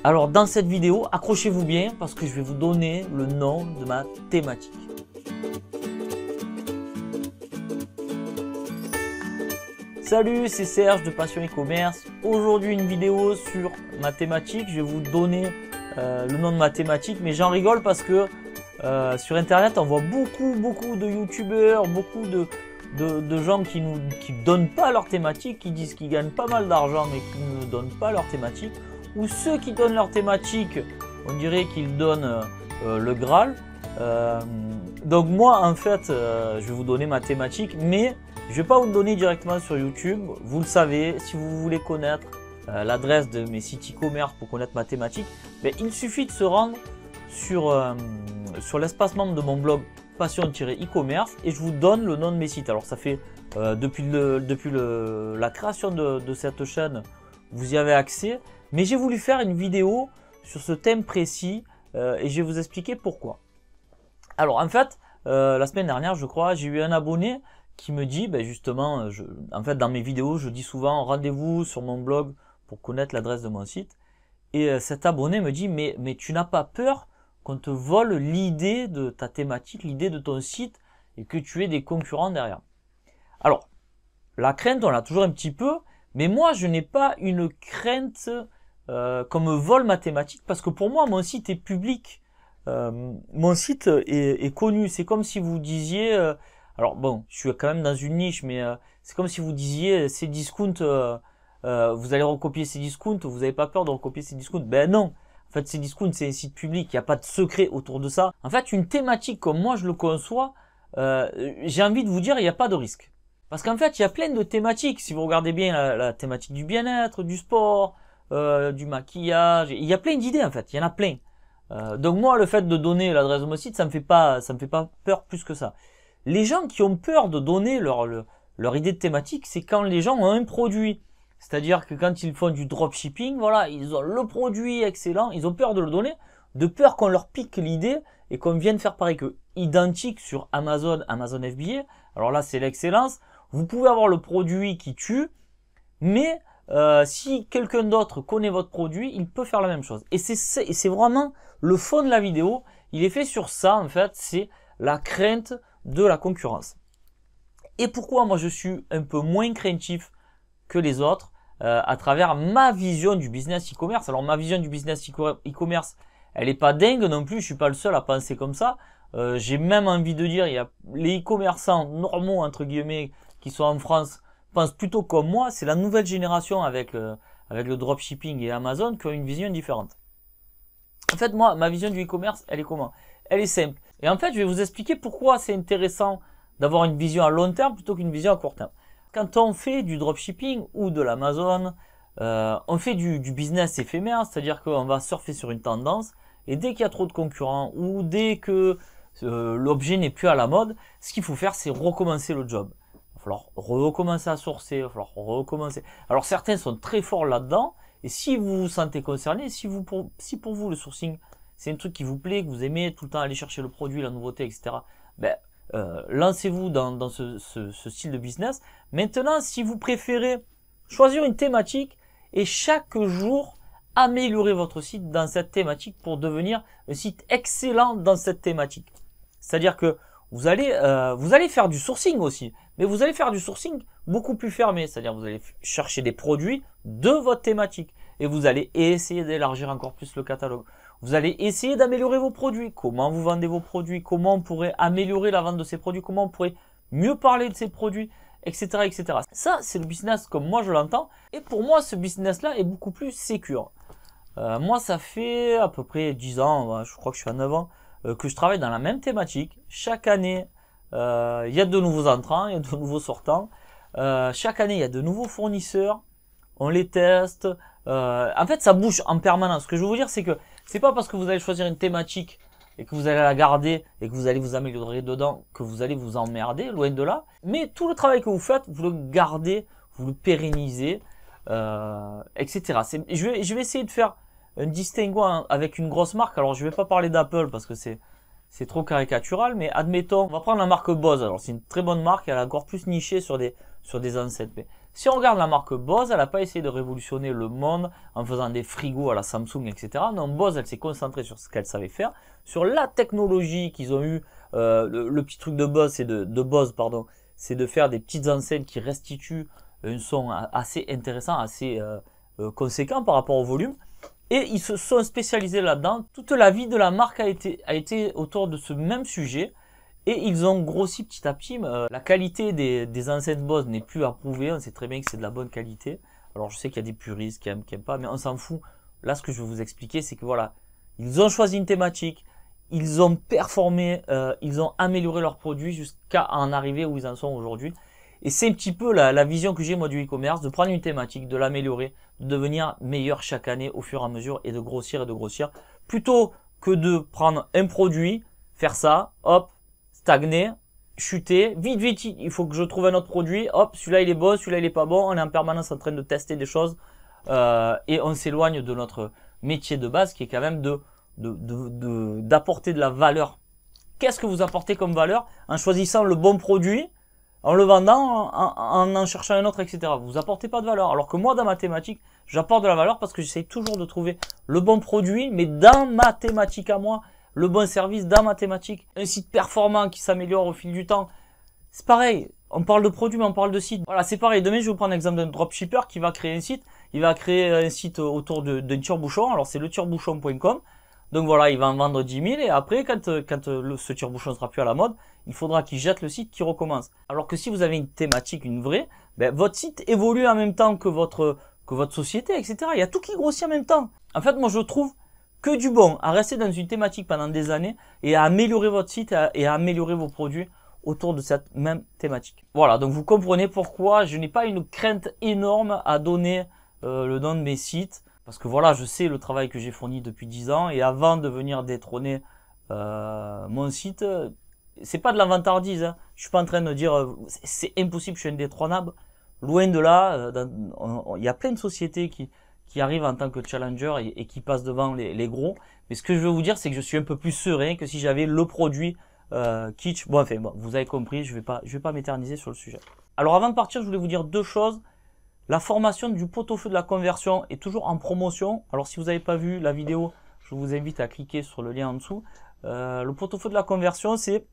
Alors dans cette vidéo, accrochez-vous bien parce que je vais vous donner le nom de ma thématique. Salut, c'est Serge de Passion e-commerce. Aujourd'hui une vidéo sur ma thématique. Je vais vous donner le nom de ma thématique, mais j'en rigole parce que sur internet on voit beaucoup de youtubeurs, beaucoup de gens qui ne donnent pas leur thématique, qui disent qu'ils gagnent pas mal d'argent mais qui ne donnent pas leur thématique. Ou ceux qui donnent leur thématique, on dirait qu'ils donnent le Graal. Donc moi en fait, je vais vous donner ma thématique, mais je ne vais pas vous le donner directement sur YouTube. Vous le savez, si vous voulez connaître l'adresse de mes sites e-commerce pour connaître ma thématique, ben, il suffit de se rendre sur l'espace membre de mon blog passion-e-commerce et je vous donne le nom de mes sites. Alors ça fait depuis la création de cette chaîne, vous y avez accès. Mais j'ai voulu faire une vidéo sur ce thème précis et je vais vous expliquer pourquoi. Alors en fait, la semaine dernière je crois, j'ai eu un abonné qui me dit, ben justement, en fait dans mes vidéos je dis souvent rendez-vous sur mon blog pour connaître l'adresse de mon site. Et cet abonné me dit, mais tu n'as pas peur qu'on te vole l'idée de ta thématique, l'idée de ton site et que tu aies des concurrents derrière. Alors, la crainte on l'a toujours un petit peu, mais moi je n'ai pas une crainte qu'on me vole ma thématique parce que pour moi mon site est public, mon site est connu. C'est comme si vous disiez, alors bon je suis quand même dans une niche, mais c'est comme si vous disiez ces discounts, vous allez recopier ces discounts, vous n'avez pas peur de recopier ces discounts. Ben non, en fait ces discounts c'est un site public, il n'y a pas de secret autour de ça. En fait une thématique comme moi je le conçois, j'ai envie de vous dire il n'y a pas de risque. Parce qu'en fait il y a plein de thématiques, si vous regardez bien la thématique du bien-être, du sport, du maquillage, il y a plein d'idées en fait, il y en a plein. Donc moi le fait de donner l'adresse de mon site, ça me fait pas peur plus que ça. Les gens qui ont peur de donner leur idée de thématique, c'est quand les gens ont un produit. C'est-à-dire que quand ils font du dropshipping, voilà, ils ont le produit excellent, ils ont peur de le donner, de peur qu'on leur pique l'idée et qu'on vienne faire pareil qu'eux. Identique sur Amazon FBA, alors là c'est l'excellence, vous pouvez avoir le produit qui tue, mais si quelqu'un d'autre connaît votre produit, il peut faire la même chose. Et c'est vraiment le fond de la vidéo, il est fait sur ça en fait, c'est la crainte de la concurrence. Et pourquoi moi je suis un peu moins craintif que les autres à travers ma vision du business e-commerce. Alors ma vision du business e-commerce, elle est pas dingue non plus, je suis pas le seul à penser comme ça. J'ai même envie de dire, il y a les e-commerçants normaux entre guillemets qui sont en France pensent plutôt comme moi. C'est la nouvelle génération avec le dropshipping et Amazon qui ont une vision différente. En fait moi ma vision du e-commerce, elle est comment? Elle est simple. Et en fait je vais vous expliquer pourquoi c'est intéressant d'avoir une vision à long terme plutôt qu'une vision à court terme. Quand on fait du dropshipping ou de l'Amazon, on fait du business éphémère, c'est-à-dire qu'on va surfer sur une tendance et dès qu'il y a trop de concurrents ou dès que l'objet n'est plus à la mode, ce qu'il faut faire c'est recommencer le job. Il va falloir recommencer à sourcer, il va falloir recommencer. Alors certains sont très forts là-dedans et si vous vous sentez concerné, si pour vous le sourcing c'est un truc qui vous plaît, que vous aimez tout le temps aller chercher le produit, la nouveauté, etc. Ben, lancez-vous dans ce style de business. Maintenant, si vous préférez choisir une thématique et chaque jour améliorer votre site dans cette thématique pour devenir un site excellent dans cette thématique. C'est-à-dire que vous allez faire du sourcing aussi, mais vous allez faire du sourcing beaucoup plus fermé. C'est-à-dire que vous allez chercher des produits de votre thématique et vous allez essayer d'élargir encore plus le catalogue. Vous allez essayer d'améliorer vos produits. Comment vous vendez vos produits? Comment on pourrait améliorer la vente de ces produits? Comment on pourrait mieux parler de ces produits? Etc. etc. Ça, c'est le business comme moi je l'entends. Et pour moi, ce business-là est beaucoup plus sécure. Moi, ça fait à peu près 10 ans, je crois que je suis à 9 ans, que je travaille dans la même thématique. Chaque année, il y a de nouveaux entrants, il y a de nouveaux sortants. Chaque année, il y a de nouveaux fournisseurs. On les teste. En fait, ça bouge en permanence. Ce que je veux vous dire, c'est que c'est pas parce que vous allez choisir une thématique et que vous allez la garder et que vous allez vous améliorer dedans que vous allez vous emmerder, loin de là. Mais tout le travail que vous faites, vous le gardez, vous le pérennisez, etc. Je vais essayer de faire un distinguo avec une grosse marque. Alors, je vais pas parler d'Apple parce que c'est trop caricatural, mais admettons, on va prendre la marque Bose. Alors, c'est une très bonne marque, elle est encore plus nichée sur des enceintes. Mais Si on regarde la marque Bose, elle n'a pas essayé de révolutionner le monde en faisant des frigos à la Samsung, etc. Non, Bose, elle s'est concentrée sur ce qu'elle savait faire, sur la technologie qu'ils ont eu. Le petit truc de Bose, c'est de faire des petites enseignes qui restituent un son assez intéressant, assez conséquent par rapport au volume. Et ils se sont spécialisés là-dedans. Toute la vie de la marque a été autour de ce même sujet. Et ils ont grossi petit à petit. La qualité des enceintes Bose n'est plus approuvée. On sait très bien que c'est de la bonne qualité. Alors je sais qu'il y a des puristes qui aiment pas, mais on s'en fout. Là, ce que je vais vous expliquer, c'est que voilà, ils ont choisi une thématique, ils ont performé, ils ont amélioré leurs produits jusqu'à en arriver où ils en sont aujourd'hui. Et c'est un petit peu la vision que j'ai moi du e-commerce, de prendre une thématique, de l'améliorer, de devenir meilleur chaque année au fur et à mesure et de grossir, plutôt que de prendre un produit, faire ça, hop, stagner, chuter, vite, il faut que je trouve un autre produit, hop, celui-là il est bon, celui-là il est pas bon, on est en permanence en train de tester des choses et on s'éloigne de notre métier de base qui est quand même d'apporter de la valeur. Qu'est-ce que vous apportez comme valeur en choisissant le bon produit, en le vendant, en cherchant un autre, etc. Vous apportez pas de valeur. Alors que moi, dans ma thématique, j'apporte de la valeur parce que j'essaie toujours de trouver le bon produit, mais dans ma thématique à moi, le bon service dans ma thématique. Un site performant qui s'améliore au fil du temps. C'est pareil. On parle de produit, mais on parle de site. Voilà, c'est pareil. Demain, je vais vous prendre l'exemple d'un dropshipper qui va créer un site. Il va créer un site autour d'un tire-bouchon. Alors, c'est le tire-bouchon.com. Donc voilà, il va en vendre 10 000 et après, quand ce tire-bouchon sera plus à la mode, il faudra qu'il jette le site, qu'il recommence. Alors que si vous avez une thématique, une vraie, ben, votre site évolue en même temps que votre société, etc. Il y a tout qui grossit en même temps. En fait, moi, je trouve que du bon à rester dans une thématique pendant des années et à améliorer votre site et à améliorer vos produits autour de cette même thématique. Voilà, donc vous comprenez pourquoi je n'ai pas une crainte énorme à donner le nom de mes sites. Parce que voilà, je sais le travail que j'ai fourni depuis 10 ans et avant de venir détrôner mon site, c'est pas de la vantardise. Hein. Je suis pas en train de dire c'est impossible, je suis indétrônable. Loin de là, il y a plein de sociétés qui arrivent en tant que challenger et qui passent devant les gros. Mais ce que je veux vous dire, c'est que je suis un peu plus serein que si j'avais le produit kitsch. Bon, enfin, bon, vous avez compris, je vais pas m'éterniser sur le sujet. Alors avant de partir, je voulais vous dire deux choses. La formation du pot-au-feu de la conversion est toujours en promotion. Alors si vous n'avez pas vu la vidéo, je vous invite à cliquer sur le lien en dessous. Le pot-au-feu de la conversion, c'est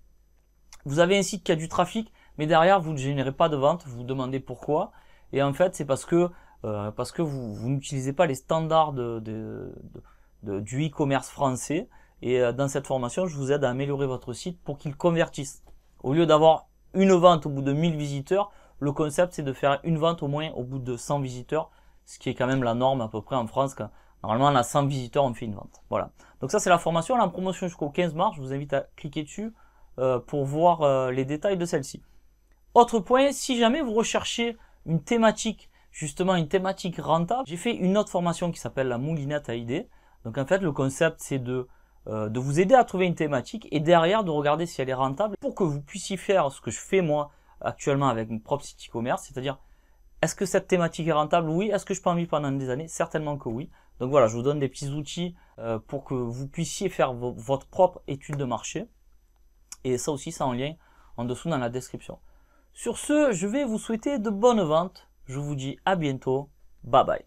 vous avez un site qui a du trafic, mais derrière vous ne générez pas de vente. Vous vous demandez pourquoi. Et en fait, c'est parce que vous n'utilisez pas les standards du e-commerce français. Et dans cette formation, je vous aide à améliorer votre site pour qu'il convertisse. Au lieu d'avoir une vente au bout de 1000 visiteurs, le concept, c'est de faire une vente au moins au bout de 100 visiteurs, ce qui est quand même la norme à peu près en France. Quand, normalement, on a 100 visiteurs, on fait une vente. Voilà. Donc ça, c'est la formation. Elle est en promotion jusqu'au 15 mars. Je vous invite à cliquer dessus pour voir les détails de celle-ci. Autre point, si jamais vous recherchez une thématique, justement une thématique rentable, j'ai fait une autre formation qui s'appelle la moulinette à idées. Donc en fait, le concept, c'est de vous aider à trouver une thématique et derrière de regarder si elle est rentable pour que vous puissiez faire ce que je fais moi actuellement avec mon propre site e-commerce, c'est-à-dire est-ce que cette thématique est rentable? Oui. Est-ce que je peux en vivre pendant des années? Certainement que oui. Donc voilà, je vous donne des petits outils pour que vous puissiez faire votre propre étude de marché. Et ça aussi, c'est en lien en dessous dans la description. Sur ce, je vais vous souhaiter de bonnes ventes. Je vous dis à bientôt. Bye bye.